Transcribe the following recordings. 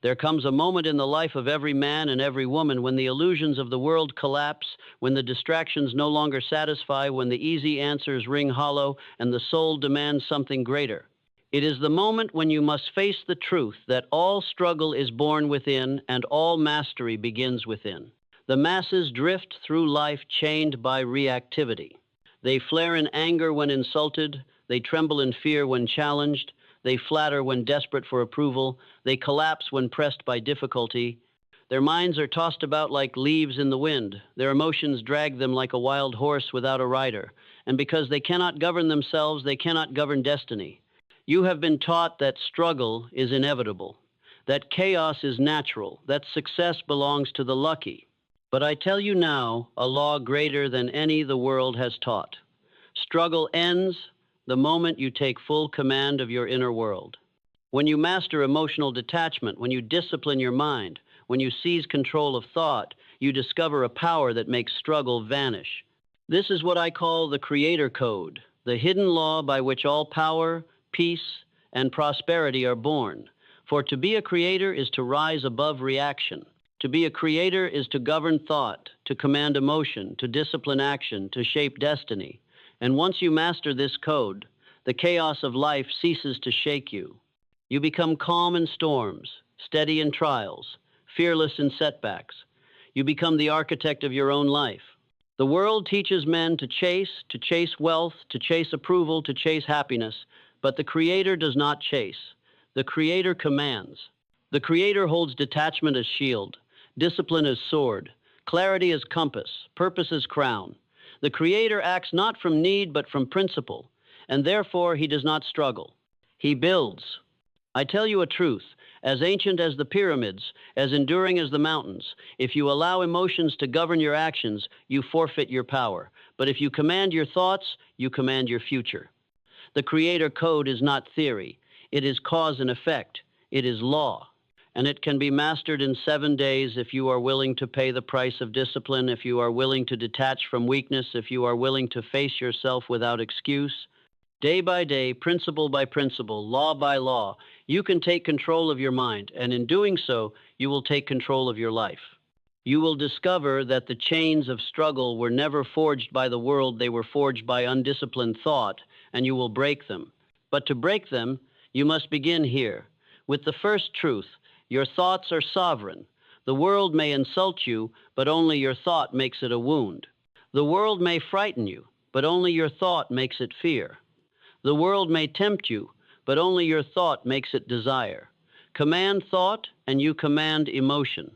There comes a moment in the life of every man and every woman when the illusions of the world collapse, when the distractions no longer satisfy, when the easy answers ring hollow, and the soul demands something greater. It is the moment when you must face the truth that all struggle is born within and all mastery begins within. The masses drift through life chained by reactivity. They flare in anger when insulted, they tremble in fear when challenged, they flatter when desperate for approval, they collapse when pressed by difficulty. Their minds are tossed about like leaves in the wind, their emotions drag them like a wild horse without a rider, and because they cannot govern themselves, they cannot govern destiny. You have been taught that struggle is inevitable, that chaos is natural, that success belongs to the lucky. But I tell you now, a law greater than any the world has taught. Struggle ends the moment you take full command of your inner world. When you master emotional detachment, when you discipline your mind, when you seize control of thought, you discover a power that makes struggle vanish. This is what I call the Creator Code, the hidden law by which all power, peace, and prosperity are born. For to be a creator is to rise above reaction. To be a creator is to govern thought, to command emotion, to discipline action, to shape destiny. And once you master this code, the chaos of life ceases to shake you. You become calm in storms, steady in trials, fearless in setbacks. You become the architect of your own life. The world teaches men to chase wealth, to chase approval, to chase happiness, but the Creator does not chase. The Creator commands. The Creator holds detachment as shield, discipline as sword, clarity as compass, purpose as crown. The Creator acts not from need but from principle, and therefore he does not struggle. He builds. I tell you a truth, as ancient as the pyramids, as enduring as the mountains. If you allow emotions to govern your actions, you forfeit your power. But if you command your thoughts, you command your future. The Creator Code is not theory. It is cause and effect. It is law. And it can be mastered in 7 days if you are willing to pay the price of discipline, if you are willing to detach from weakness, if you are willing to face yourself without excuse. Day by day, principle by principle, law by law, you can take control of your mind, and in doing so, you will take control of your life. You will discover that the chains of struggle were never forged by the world, they were forged by undisciplined thought, and you will break them. But to break them, you must begin here, with the first truth. Your thoughts are sovereign. The world may insult you, but only your thought makes it a wound. The world may frighten you, but only your thought makes it fear. The world may tempt you, but only your thought makes it desire. Command thought, and you command emotion.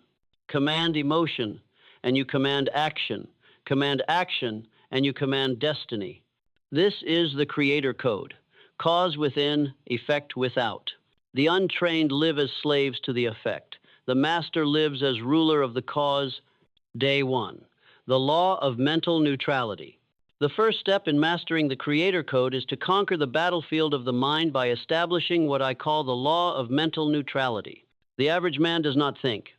Command emotion, and you command action. Command action, and you command destiny. This is the Creator Code. Cause within, effect without. The untrained live as slaves to the effect. The master lives as ruler of the cause. Day 1. The law of mental neutrality. The first step in mastering the Creator Code is to conquer the battlefield of the mind by establishing what I call the law of mental neutrality. The average man does not think.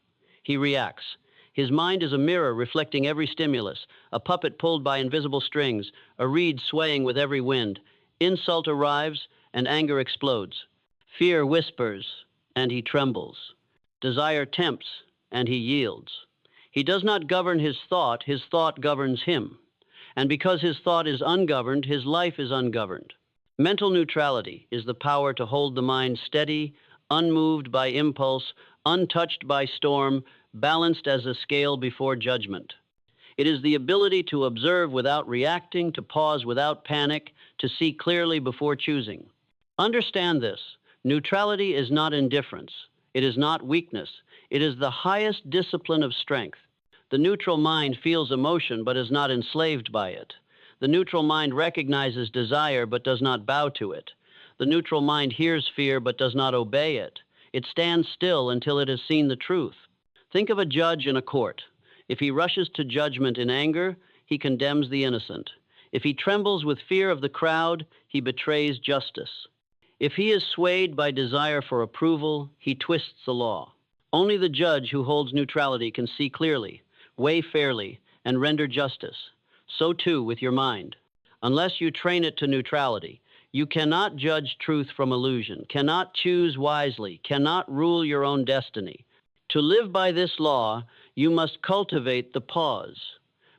He reacts. His mind is a mirror reflecting every stimulus, a puppet pulled by invisible strings, a reed swaying with every wind. Insult arrives, and anger explodes. Fear whispers, and he trembles. Desire tempts, and he yields. He does not govern his thought governs him. And because his thought is ungoverned, his life is ungoverned. Mental neutrality is the power to hold the mind steady, unmoved by impulse, untouched by storm, balanced as a scale before judgment. It is the ability to observe without reacting, to pause without panic, to see clearly before choosing. Understand this. Neutrality is not indifference. It is not weakness. It is the highest discipline of strength. The neutral mind feels emotion but is not enslaved by it. The neutral mind recognizes desire but does not bow to it. The neutral mind hears fear but does not obey it. It stands still until it has seen the truth. Think of a judge in a court. If he rushes to judgment in anger, he condemns the innocent. If he trembles with fear of the crowd, he betrays justice. If he is swayed by desire for approval, he twists the law. Only the judge who holds neutrality can see clearly, weigh fairly, and render justice. So too with your mind. Unless you train it to neutrality, You cannot judge truth from illusion, cannot choose wisely, cannot rule your own destiny. To live by this law, you must cultivate the pause.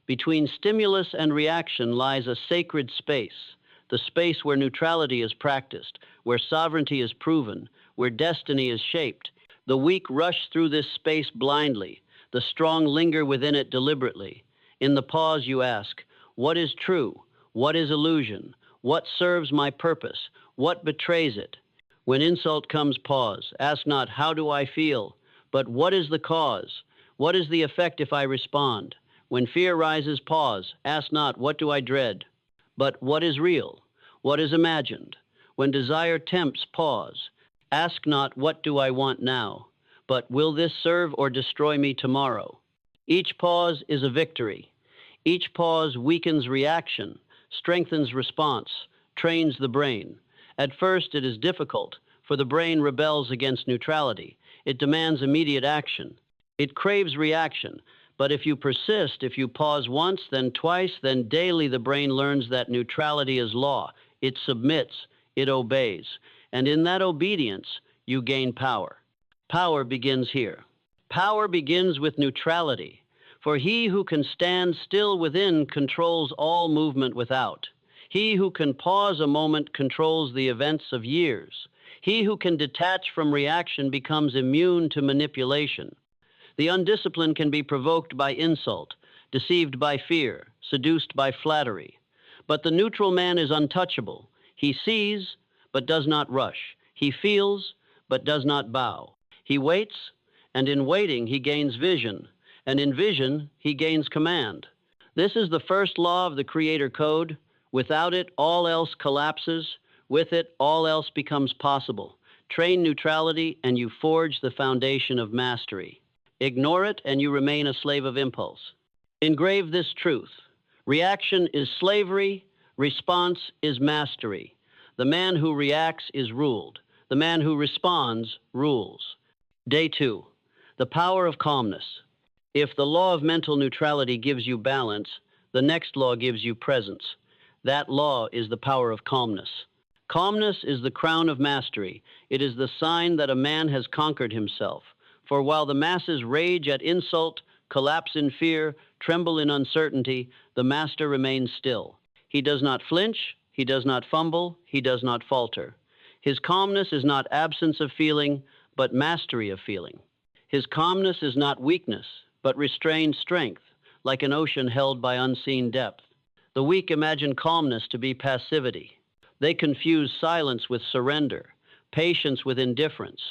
Between stimulus and reaction lies a sacred space, the space where neutrality is practiced, where sovereignty is proven, where destiny is shaped. The weak rush through this space blindly, the strong linger within it deliberately. In the pause you ask, what is true? What is illusion? What serves my purpose? What betrays it? When insult comes, pause. Ask not, how do I feel? But what is the cause? What is the effect if I respond? When fear rises, pause. Ask not, what do I dread? But what is real? What is imagined? When desire tempts, pause. Ask not, what do I want now? But will this serve or destroy me tomorrow? Each pause is a victory. Each pause weakens reaction, strengthens response, trains the brain. At first, it is difficult, for the brain rebels against neutrality. It demands immediate action. It craves reaction. But if you persist, if you pause once, then twice, then daily, the brain learns that neutrality is law. It submits, it obeys. And in that obedience, you gain power. Power begins here. Power begins with neutrality. For he who can stand still within controls all movement without. He who can pause a moment controls the events of years. He who can detach from reaction becomes immune to manipulation. The undisciplined can be provoked by insult, deceived by fear, seduced by flattery. But the neutral man is untouchable. He sees, but does not rush. He feels, but does not bow. He waits, and in waiting he gains vision, and in vision he gains command. This is the first law of the Creator Code. Without it, all else collapses. With it, all else becomes possible. Train neutrality, and you forge the foundation of mastery. Ignore it, and you remain a slave of impulse. Engrave this truth. Reaction is slavery. Response is mastery. The man who reacts is ruled. The man who responds rules. Day 2. The power of calmness. If the law of mental neutrality gives you balance, the next law gives you presence. That law is the power of calmness. Calmness is the crown of mastery. It is the sign that a man has conquered himself. For while the masses rage at insult, collapse in fear, tremble in uncertainty, the master remains still. He does not flinch, he does not fumble, he does not falter. His calmness is not absence of feeling, but mastery of feeling. His calmness is not weakness, but restrained strength, like an ocean held by unseen depth. The weak imagine calmness to be passivity. They confuse silence with surrender, patience with indifference.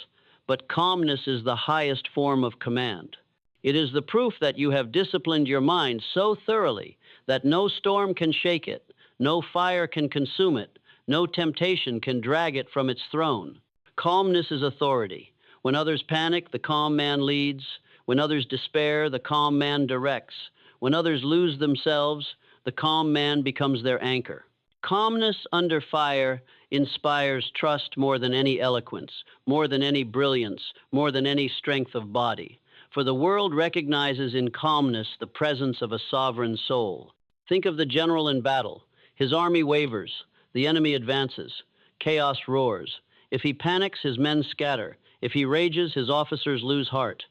But calmness is the highest form of command. It is the proof that you have disciplined your mind so thoroughly that no storm can shake it, no fire can consume it, no temptation can drag it from its throne. Calmness is authority. When others panic, the calm man leads. When others despair, the calm man directs. When others lose themselves, the calm man becomes their anchor. Calmness under fire inspires trust more than any eloquence, more than any brilliance, more than any strength of body. For the world recognizes in calmness the presence of a sovereign soul. Think of the general in battle. His army wavers, the enemy advances, chaos roars. If he panics, his men scatter. If he rages, his officers lose heart.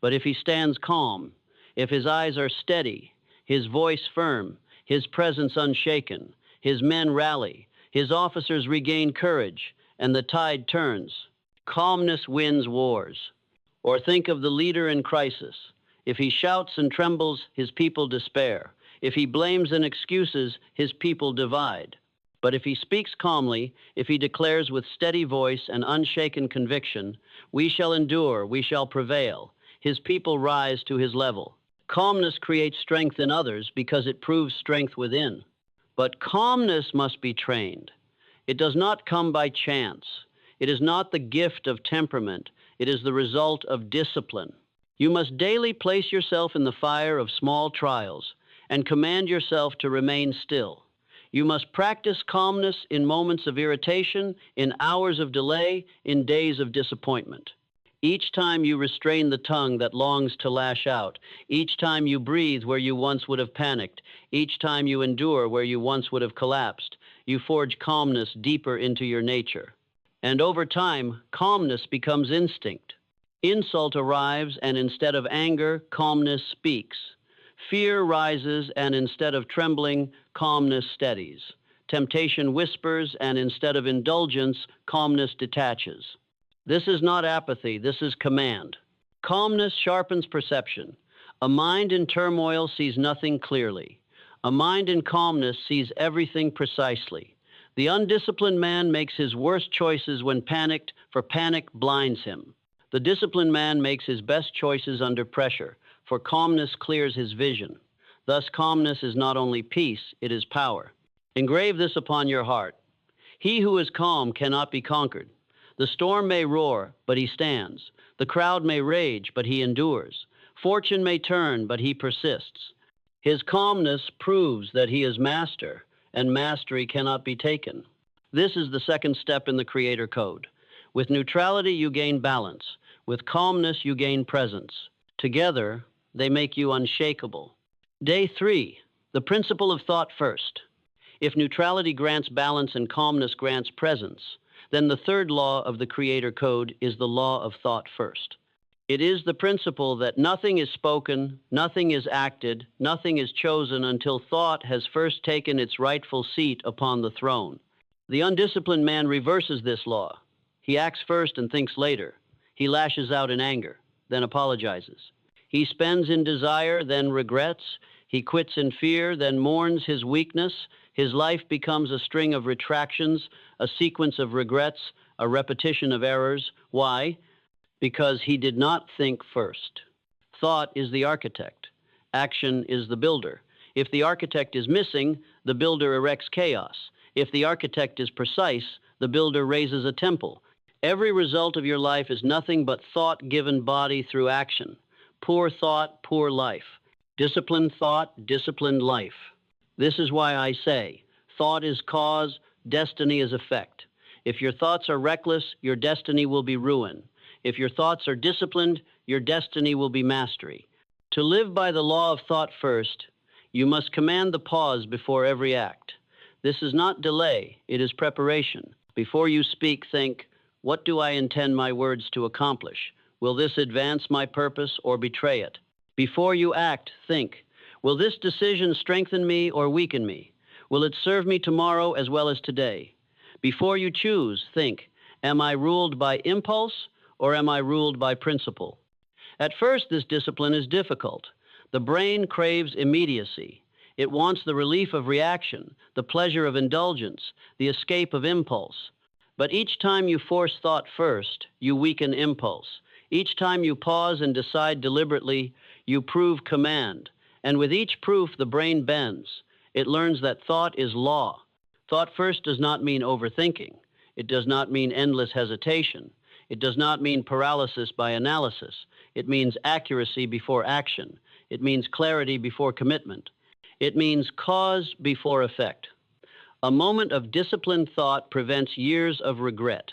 But if he stands calm, if his eyes are steady, his voice firm, his presence unshaken, his men rally, his officers regain courage, and the tide turns. Calmness wins wars. Or think of the leader in crisis. If he shouts and trembles, his people despair. If he blames and excuses, his people divide. But if he speaks calmly, if he declares with steady voice and unshaken conviction, we shall endure, we shall prevail, his people rise to his level. Calmness creates strength in others because it proves strength within. But calmness must be trained. It does not come by chance. It is not the gift of temperament. It is the result of discipline. You must daily place yourself in the fire of small trials and command yourself to remain still. You must practice calmness in moments of irritation, in hours of delay, in days of disappointment. Each time you restrain the tongue that longs to lash out, each time you breathe where you once would have panicked, each time you endure where you once would have collapsed, you forge calmness deeper into your nature. And over time, calmness becomes instinct. Insult arrives, and instead of anger, calmness speaks. Fear rises, and instead of trembling, calmness steadies. Temptation whispers, and instead of indulgence, calmness detaches. This is not apathy, this is command. Calmness sharpens perception. A mind in turmoil sees nothing clearly. A mind in calmness sees everything precisely. The undisciplined man makes his worst choices when panicked, for panic blinds him. The disciplined man makes his best choices under pressure, for calmness clears his vision. Thus, calmness is not only peace, it is power. Engrave this upon your heart. He who is calm cannot be conquered. The storm may roar, but he stands. The crowd may rage, but he endures. Fortune may turn, but he persists. His calmness proves that he is master, and mastery cannot be taken. This is the second step in the Creator Code. With neutrality, you gain balance. With calmness, you gain presence. Together, they make you unshakable. Day 3, the principle of thought first. If neutrality grants balance and calmness grants presence, then the third law of the Creator Code is the law of thought first. It is the principle that nothing is spoken, nothing is acted, nothing is chosen until thought has first taken its rightful seat upon the throne. The undisciplined man reverses this law. He acts first and thinks later. He lashes out in anger, then apologizes. He spends in desire, then regrets. He quits in fear, then mourns his weakness. His life becomes a string of retractions, a sequence of regrets, a repetition of errors. Why? Because he did not think first. Thought is the architect. Action is the builder. If the architect is missing, the builder erects chaos. If the architect is precise, the builder raises a temple. Every result of your life is nothing but thought given body through action. Poor thought, poor life. Disciplined thought, disciplined life. This is why I say, thought is cause, destiny is effect. If your thoughts are reckless, your destiny will be ruin. If your thoughts are disciplined, your destiny will be mastery. To live by the law of thought first, you must command the pause before every act. This is not delay, it is preparation. Before you speak, think, what do I intend my words to accomplish? Will this advance my purpose or betray it? Before you act, think, will this decision strengthen me or weaken me? Will it serve me tomorrow as well as today? Before you choose, think, am I ruled by impulse or am I ruled by principle? At first, this discipline is difficult. The brain craves immediacy. It wants the relief of reaction, the pleasure of indulgence, the escape of impulse. But each time you force thought first, you weaken impulse. Each time you pause and decide deliberately, you prove command. And with each proof, the brain bends. It learns that thought is law. Thought first does not mean overthinking. It does not mean endless hesitation. It does not mean paralysis by analysis. It means accuracy before action. It means clarity before commitment. It means cause before effect. A moment of disciplined thought prevents years of regret,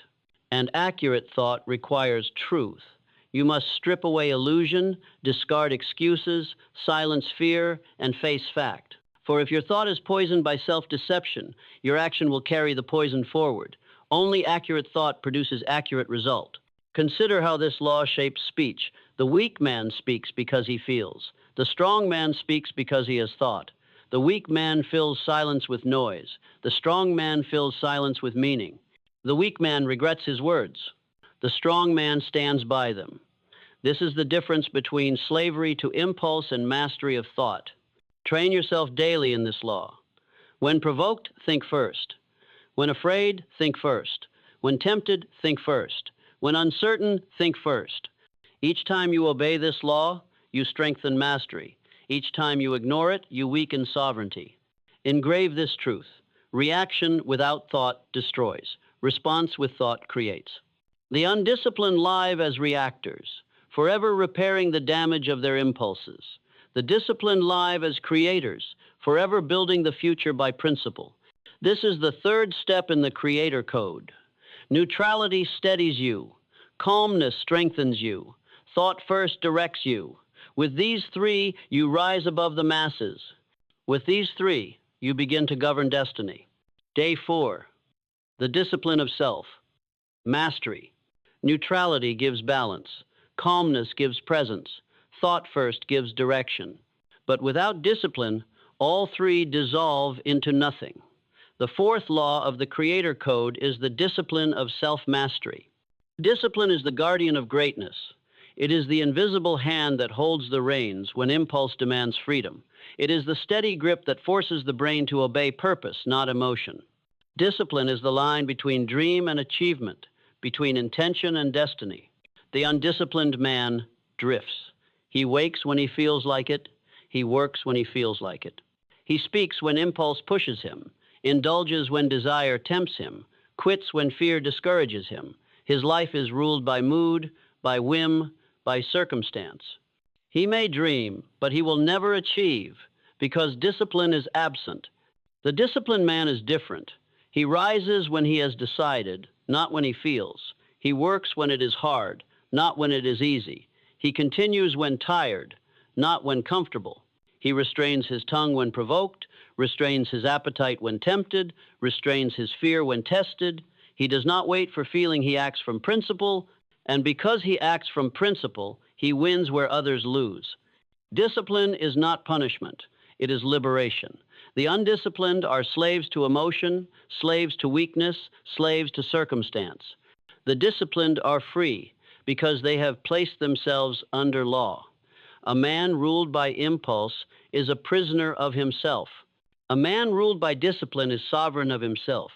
and accurate thought requires truth. You must strip away illusion, discard excuses, silence fear, and face fact. For if your thought is poisoned by self-deception, your action will carry the poison forward. Only accurate thought produces accurate result. Consider how this law shapes speech. The weak man speaks because he feels. The strong man speaks because he has thought. The weak man fills silence with noise. The strong man fills silence with meaning. The weak man regrets his words. The strong man stands by them. This is the difference between slavery to impulse and mastery of thought. Train yourself daily in this law. When provoked, think first. When afraid, think first. When tempted, think first. When uncertain, think first. Each time you obey this law, you strengthen mastery. Each time you ignore it, you weaken sovereignty. Engrave this truth. Reaction without thought destroys. Response with thought creates. The undisciplined live as reactors, forever repairing the damage of their impulses. The disciplined live as creators, forever building the future by principle. This is the third step in the Creator Code. Neutrality steadies you. Calmness strengthens you. Thought first directs you. With these three, you rise above the masses. With these three, you begin to govern destiny. Day 4. The discipline of self. Mastery. Neutrality gives balance. Calmness gives presence. Thought first gives direction. But without discipline, all three dissolve into nothing. The fourth law of the Creator Code is the discipline of self-mastery. Discipline is the guardian of greatness. It is the invisible hand that holds the reins when impulse demands freedom. It is the steady grip that forces the brain to obey purpose, not emotion. Discipline is the line between dream and achievement, between intention and destiny. The undisciplined man drifts. He wakes when he feels like it. He works when he feels like it. He speaks when impulse pushes him, indulges when desire tempts him, quits when fear discourages him. His life is ruled by mood, by whim, by circumstance. He may dream, but he will never achieve because discipline is absent. The disciplined man is different. He rises when he has decided, not when he feels. He works when it is hard, not when it is easy. He continues when tired, not when comfortable. He restrains his tongue when provoked, restrains his appetite when tempted, restrains his fear when tested. He does not wait for feeling, he acts from principle, and because he acts from principle, he wins where others lose. Discipline is not punishment, it is liberation. The undisciplined are slaves to emotion, slaves to weakness, slaves to circumstance. The disciplined are free because they have placed themselves under law. A man ruled by impulse is a prisoner of himself. A man ruled by discipline is sovereign of himself.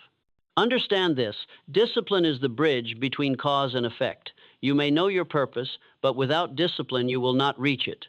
Understand this, discipline is the bridge between cause and effect. You may know your purpose, but without discipline you will not reach it.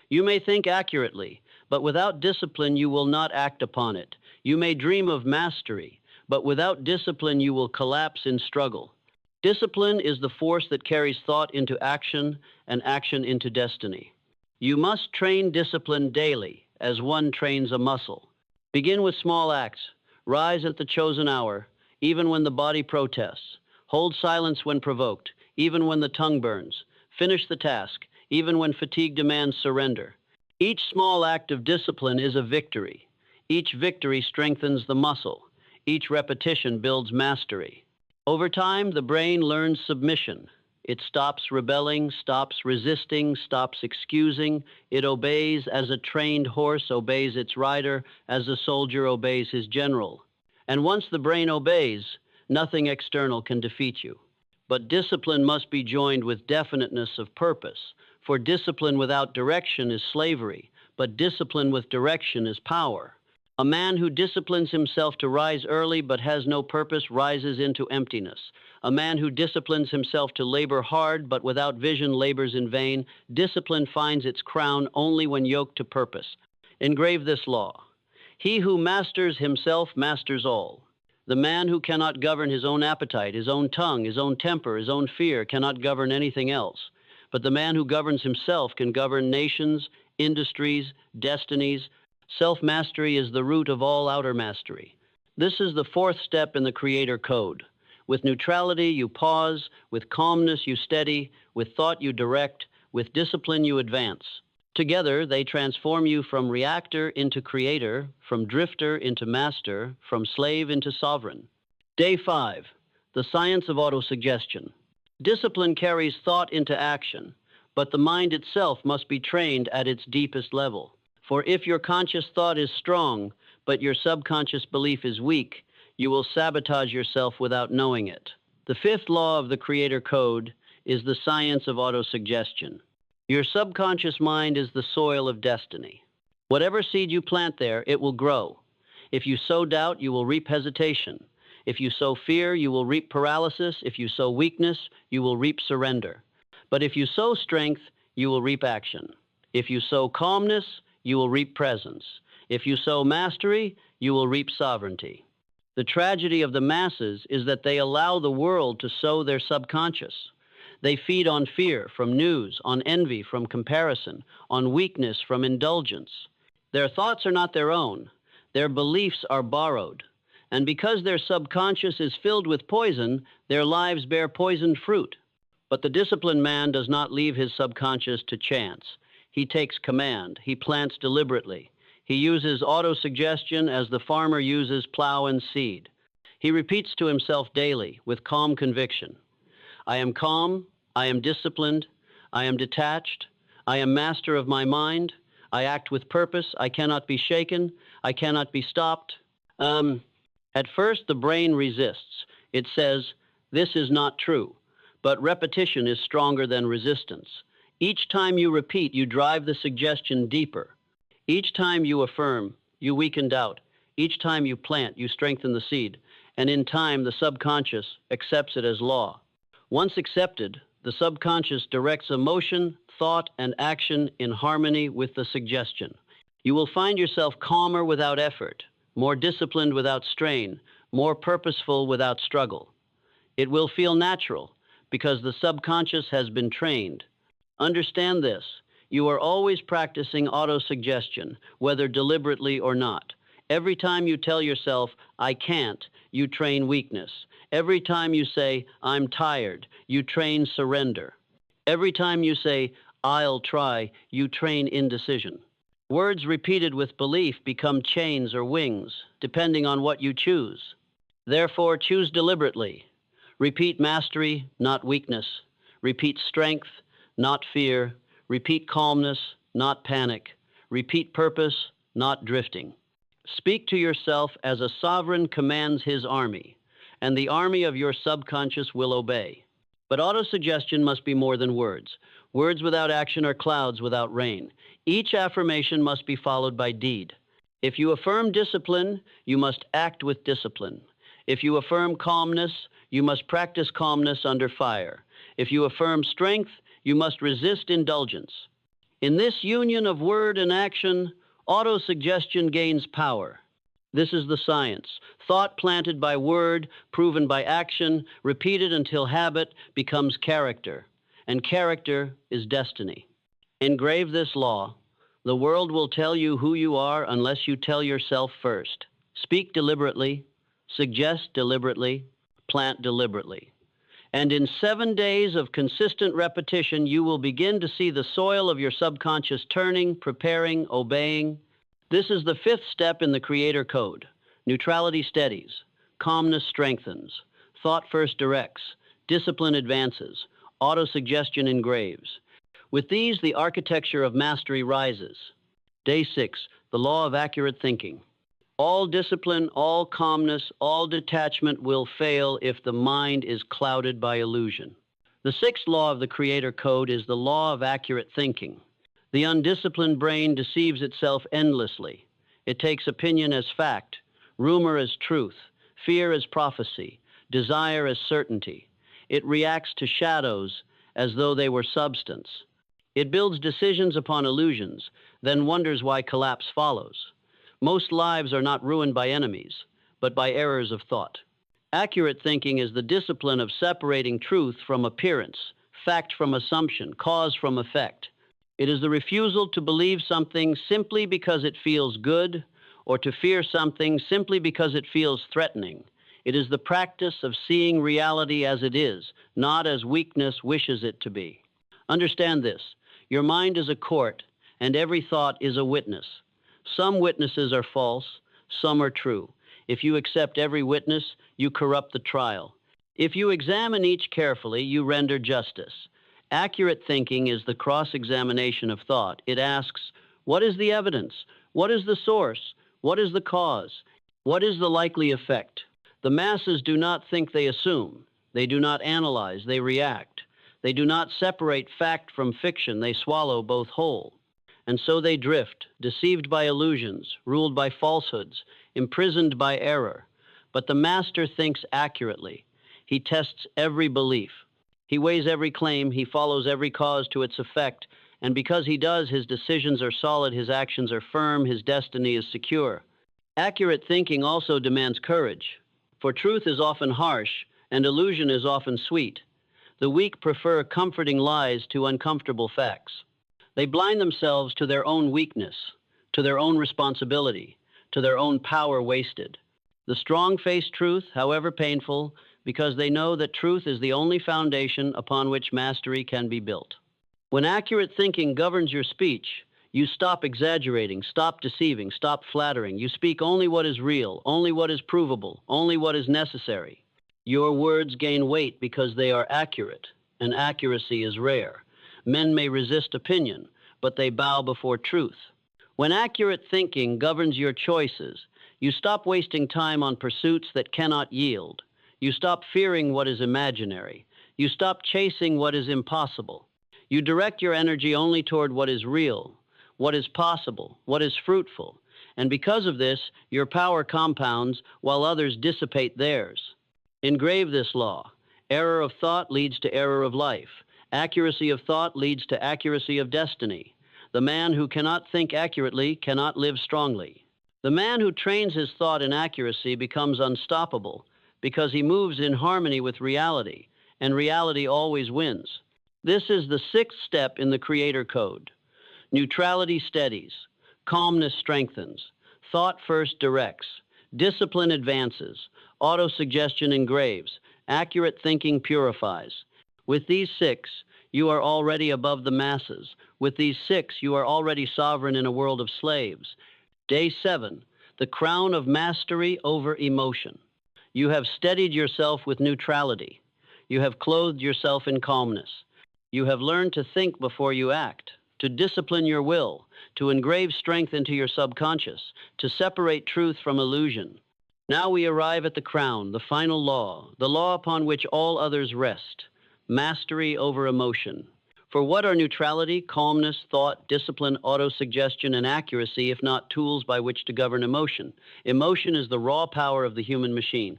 You may think accurately, but without discipline you will not act upon it. You may dream of mastery, but without discipline you will collapse in struggle. Discipline is the force that carries thought into action and action into destiny. You must train discipline daily, as one trains a muscle. Begin with small acts. Rise at the chosen hour, even when the body protests. Hold silence when provoked, even when the tongue burns. Finish the task, even when fatigue demands surrender. Each small act of discipline is a victory. Each victory strengthens the muscle. Each repetition builds mastery. Over time, the brain learns submission. It stops rebelling, stops resisting, stops excusing. It obeys as a trained horse obeys its rider, as a soldier obeys his general. And once the brain obeys, nothing external can defeat you. But discipline must be joined with definiteness of purpose. For discipline without direction is slavery, but discipline with direction is power. A man who disciplines himself to rise early but has no purpose rises into emptiness. A man who disciplines himself to labor hard but without vision labors in vain. Discipline finds its crown only when yoked to purpose. Engrave this law. He who masters himself masters all. The man who cannot govern his own appetite, his own tongue, his own temper, his own fear cannot govern anything else. But the man who governs himself can govern nations, industries, destinies. Self-mastery is the root of all outer mastery. This is the fourth step in the Creator Code. With neutrality, you pause. With calmness, you steady. With thought, you direct. With discipline, you advance. Together, they transform you from reactor into creator, from drifter into master, from slave into sovereign. Day 5. The science of autosuggestion. Discipline carries thought into action, but the mind itself must be trained at its deepest level. For if your conscious thought is strong, but your subconscious belief is weak, you will sabotage yourself without knowing it. The fifth law of the Creator Code is the science of autosuggestion. Your subconscious mind is the soil of destiny. Whatever seed you plant there, it will grow. If you sow doubt, you will reap hesitation. If you sow fear, you will reap paralysis. If you sow weakness, you will reap surrender. But if you sow strength, you will reap action. If you sow calmness, you will reap presence. If you sow mastery, you will reap sovereignty. The tragedy of the masses is that they allow the world to sow their subconscious. They feed on fear from news, on envy from comparison, on weakness from indulgence. Their thoughts are not their own. Their beliefs are borrowed. And because their subconscious is filled with poison, their lives bear poisoned fruit. But the disciplined man does not leave his subconscious to chance. He takes command. He plants deliberately. He uses autosuggestion as the farmer uses plow and seed. He repeats to himself daily with calm conviction. I am calm, I am disciplined, I am detached, I am master of my mind, I act with purpose, I cannot be shaken, I cannot be stopped. At first, the brain resists. It says, this is not true. But repetition is stronger than resistance. Each time you repeat, you drive the suggestion deeper. Each time you affirm, you weaken doubt. Each time you plant, you strengthen the seed. And in time, the subconscious accepts it as law. Once accepted, the subconscious directs emotion, thought, and action in harmony with the suggestion. You will find yourself calmer without effort, more disciplined without strain, more purposeful without struggle. It will feel natural because the subconscious has been trained. Understand this. You are always practicing autosuggestion, whether deliberately or not. Every time you tell yourself, I can't, you train weakness. Every time you say, I'm tired, you train surrender. Every time you say, I'll try, you train indecision. Words repeated with belief become chains or wings, depending on what you choose. Therefore, choose deliberately. Repeat mastery, not weakness. Repeat strength, not fear. Repeat calmness, not panic. Repeat purpose, not drifting. Speak to yourself as a sovereign commands his army, and the army of your subconscious will obey. But autosuggestion must be more than words. Words without action are clouds without rain. Each affirmation must be followed by deed. If you affirm discipline, you must act with discipline. If you affirm calmness, you must practice calmness under fire. If you affirm strength, you must resist indulgence. In this union of word and action, autosuggestion gains power. This is the science. Thought planted by word, proven by action, repeated until habit becomes character. And character is destiny. Engrave this law. The world will tell you who you are unless you tell yourself first. Speak deliberately, suggest deliberately, plant deliberately. And in 7 days of consistent repetition, you will begin to see the soil of your subconscious turning, preparing, obeying. This is the 5th step in the Creator Code. Neutrality steadies, calmness strengthens, thought first directs, discipline advances, autosuggestion engraves. With these, the architecture of mastery rises. Day 6, the law of accurate thinking. All discipline, all calmness, all detachment will fail if the mind is clouded by illusion. The 6th law of the Creator Code is the law of accurate thinking. The undisciplined brain deceives itself endlessly. It takes opinion as fact, rumor as truth, fear as prophecy, desire as certainty. It reacts to shadows as though they were substance. It builds decisions upon illusions, then wonders why collapse follows. Most lives are not ruined by enemies, but by errors of thought. Accurate thinking is the discipline of separating truth from appearance, fact from assumption, cause from effect. It is the refusal to believe something simply because it feels good, or to fear something simply because it feels threatening. It is the practice of seeing reality as it is, not as weakness wishes it to be. Understand this. Your mind is a court, and every thought is a witness. Some witnesses are false, some are true. If you accept every witness, you corrupt the trial. If you examine each carefully, you render justice. Accurate thinking is the cross-examination of thought. It asks, what is the evidence? What is the source? What is the cause? What is the likely effect? The masses do not think, they assume. They do not analyze, they react. They do not separate fact from fiction, they swallow both whole. And so they drift, deceived by illusions, ruled by falsehoods, imprisoned by error. But the master thinks accurately. He tests every belief. He weighs every claim, he follows every cause to its effect, and because he does, his decisions are solid, his actions are firm, his destiny is secure. Accurate thinking also demands courage, for truth is often harsh, and illusion is often sweet. The weak prefer comforting lies to uncomfortable facts. They blind themselves to their own weakness, to their own responsibility, to their own power wasted. The strong face truth, however painful, because they know that truth is the only foundation upon which mastery can be built. When accurate thinking governs your speech, You stop exaggerating, stop deceiving, stop flattering. You speak only what is real, only what is provable, only what is necessary. Your words gain weight because they are accurate, and accuracy is rare. Men may resist opinion, but they bow before truth. When accurate thinking governs your choices, you stop wasting time on pursuits that cannot yield. You stop fearing what is imaginary. You stop chasing what is impossible. You direct your energy only toward what is real, what is possible, what is fruitful. And because of this, your power compounds while others dissipate theirs. Engrave this law. Error of thought leads to error of life. Accuracy of thought leads to accuracy of destiny. The man who cannot think accurately cannot live strongly. The man who trains his thought in accuracy becomes unstoppable because he moves in harmony with reality, and reality always wins. This is the sixth step in the Creator Code. Neutrality steadies, calmness strengthens, thought first directs, discipline advances, autosuggestion engraves, accurate thinking purifies. With these six, you are already above the masses. With these six, you are already sovereign in a world of slaves. Day 7, the crown of mastery over emotion. You have steadied yourself with neutrality. You have clothed yourself in calmness. You have learned to think before you act, to discipline your will, to engrave strength into your subconscious, to separate truth from illusion. Now we arrive at the crown, the final law, the law upon which all others rest. Mastery over emotion. For what are neutrality, calmness, thought, discipline, autosuggestion, and accuracy if not tools by which to govern emotion? Emotion is the raw power of the human machine.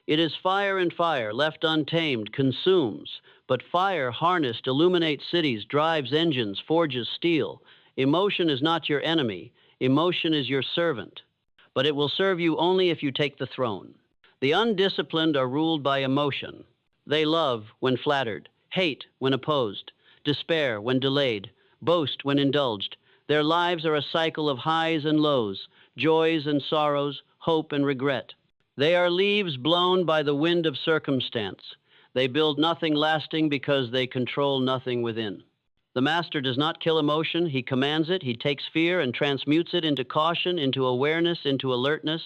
It is fire, and fire, left untamed, consumes. But fire, harnessed, illuminates cities, drives engines, forges steel. Emotion is not your enemy. Emotion is your servant. But it will serve you only if you take the throne. The undisciplined are ruled by emotion. They love when flattered, hate when opposed, despair when delayed, boast when indulged. Their lives are a cycle of highs and lows, joys and sorrows, hope and regret. They are leaves blown by the wind of circumstance. They build nothing lasting because they control nothing within. The master does not kill emotion, he commands it, he takes fear and transmutes it into caution, into awareness, into alertness.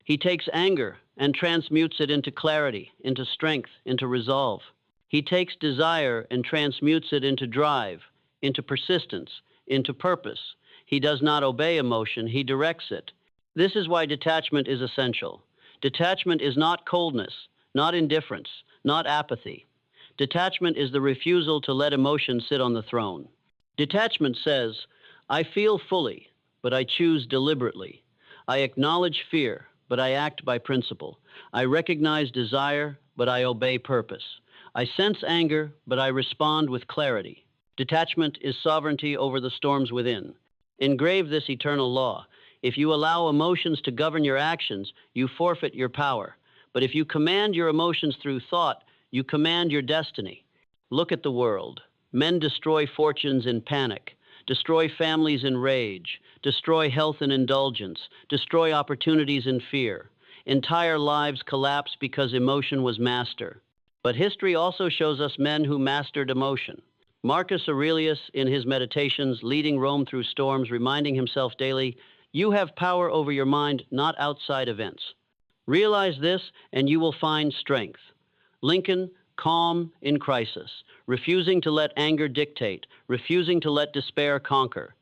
He takes anger and transmutes it into clarity, into strength, into resolve. He takes desire and transmutes it into drive, into persistence, into purpose. He does not obey emotion, he directs it. This is why detachment is essential. Detachment is not coldness, not indifference, not apathy. Detachment is the refusal to let emotion sit on the throne. Detachment says, I feel fully, but I choose deliberately. I acknowledge fear, but I act by principle. I recognize desire, but I obey purpose. I sense anger, but I respond with clarity. Detachment is sovereignty over the storms within. Engrave this eternal law. If you allow emotions to govern your actions, you forfeit your power. But if you command your emotions through thought, you command your destiny. Look at the world. Men destroy fortunes in panic, destroy families in rage, destroy health in indulgence, destroy opportunities in fear. Entire lives collapse because emotion was master. But history also shows us men who mastered emotion. Marcus Aurelius, in his Meditations, leading Rome through storms, reminding himself daily, you have power over your mind, not outside events. Realize this, and you will find strength. Lincoln, calm in crisis, refusing to let anger dictate, refusing to let despair conquer.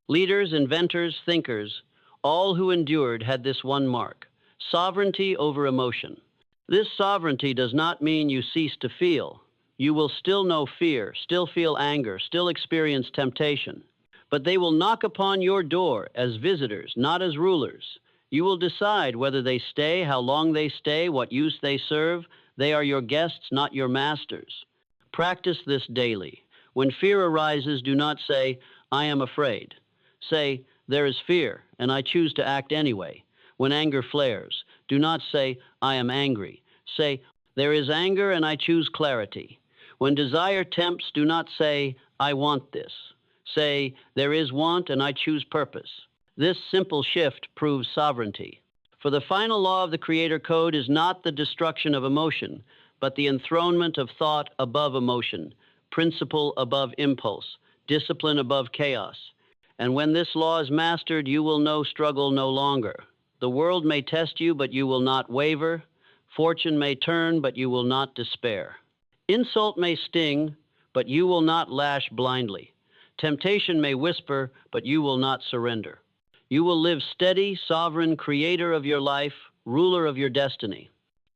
Leaders, inventors, thinkers, all who endured had this one mark: sovereignty over emotion. This sovereignty does not mean you cease to feel. You will still know fear, still feel anger, still experience temptation. But they will knock upon your door as visitors, not as rulers. You will decide whether they stay, how long they stay, what use they serve. They are your guests, not your masters. Practice this daily. When fear arises, do not say, I am afraid. Say, there is fear, and I choose to act anyway. When anger flares, do not say, I am angry. Say, there is anger, and I choose clarity. When desire tempts, do not say, I want this. Say, there is want, and I choose purpose. This simple shift proves sovereignty. For the final law of the Creator Code is not the destruction of emotion, but the enthronement of thought above emotion, principle above impulse, discipline above chaos. And when this law is mastered, you will know struggle no longer. The world may test you, but you will not waver. Fortune may turn, but you will not despair. Insult may sting, but you will not lash blindly. Temptation may whisper, but you will not surrender. You will live steady, sovereign, creator of your life, ruler of your destiny.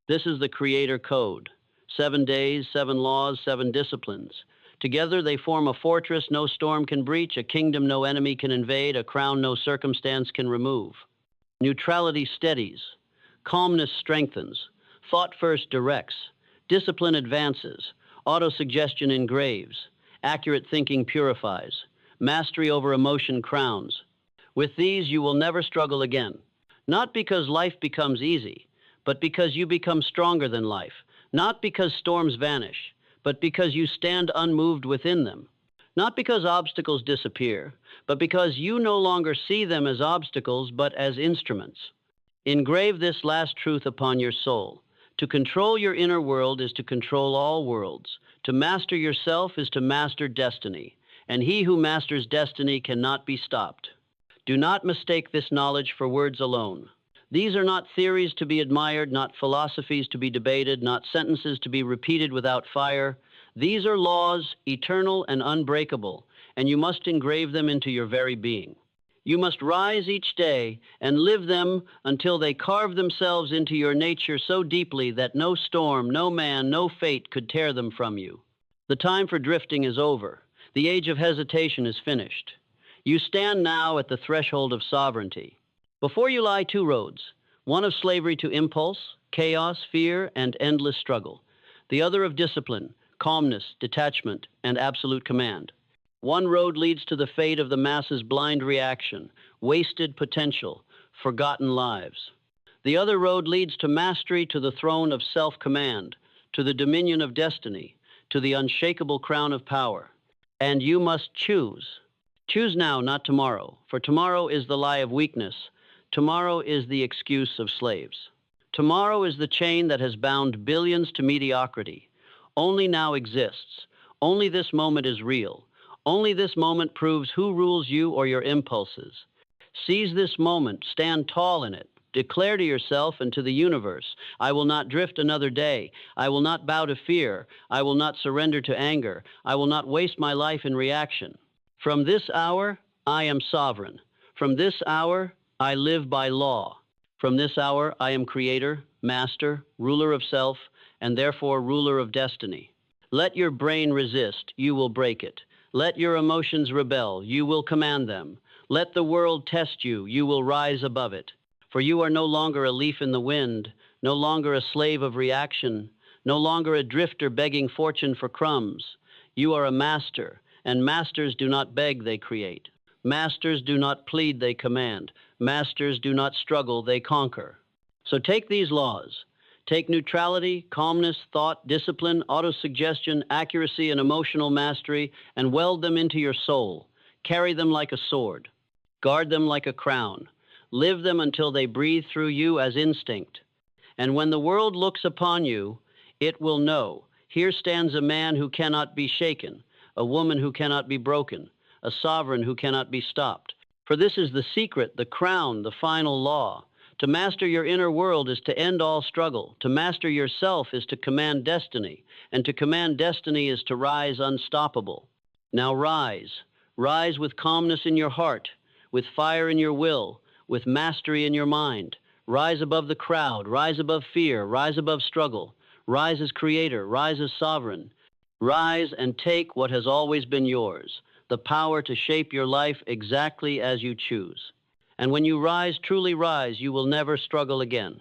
This is the Creator Code. 7 days, 7 laws, 7 disciplines. Together they form a fortress no storm can breach, a kingdom no enemy can invade, a crown no circumstance can remove. Neutrality steadies. Calmness strengthens. Thought first directs. Discipline advances. Autosuggestion engraves. Accurate thinking purifies. Mastery over emotion crowns. With these, you will never struggle again. Not because life becomes easy, but because you become stronger than life. Not because storms vanish, but because you stand unmoved within them. Not because obstacles disappear, but because you no longer see them as obstacles, but as instruments. Engrave this last truth upon your soul. To control your inner world is to control all worlds. To master yourself is to master destiny. And he who masters destiny cannot be stopped. Do not mistake this knowledge for words alone. These are not theories to be admired, not philosophies to be debated, not sentences to be repeated without fire. These are laws, eternal and unbreakable, and you must engrave them into your very being. You must rise each day and live them until they carve themselves into your nature so deeply that no storm, no man, no fate could tear them from you. The time for drifting is over. The age of hesitation is finished. You stand now at the threshold of sovereignty. Before you lie 2 roads, one of slavery to impulse, chaos, fear, and endless struggle. The other of discipline, calmness, detachment, and absolute command. One road leads to the fate of the masses' blind reaction, wasted potential, forgotten lives. The other road leads to mastery, to the throne of self-command, to the dominion of destiny, to the unshakable crown of power. And you must choose. Choose now, not tomorrow, for tomorrow is the lie of weakness. Tomorrow is the excuse of slaves. Tomorrow is the chain that has bound billions to mediocrity. Only now exists. Only this moment is real. Only this moment proves who rules you or your impulses. Seize this moment. Stand tall in it. Declare to yourself and to the universe, I will not drift another day. I will not bow to fear. I will not surrender to anger. I will not waste my life in reaction. From this hour, I am sovereign. From this hour, I live by law. From this hour, I am creator, master, ruler of self, and therefore ruler of destiny. Let your brain resist, you will break it. Let your emotions rebel, you will command them. Let the world test you, you will rise above it. For you are no longer a leaf in the wind, no longer a slave of reaction, no longer a drifter begging fortune for crumbs. You are a master, and masters do not beg, they create. Masters do not plead, they command. Masters do not struggle, they conquer. So take these laws. Take neutrality, calmness, thought, discipline, autosuggestion, accuracy, and emotional mastery, and weld them into your soul. Carry them like a sword. Guard them like a crown. Live them until they breathe through you as instinct. And when the world looks upon you, it will know, here stands a man who cannot be shaken, a woman who cannot be broken, a sovereign who cannot be stopped. For this is the secret, the crown, the final law. To master your inner world is to end all struggle. To master yourself is to command destiny. And to command destiny is to rise unstoppable. Now rise. Rise with calmness in your heart, with fire in your will, with mastery in your mind. Rise above the crowd. Rise above fear. Rise above struggle. Rise as creator. Rise as sovereign. Rise and take what has always been yours, the power to shape your life exactly as you choose. And when you rise, truly rise, you will never struggle again.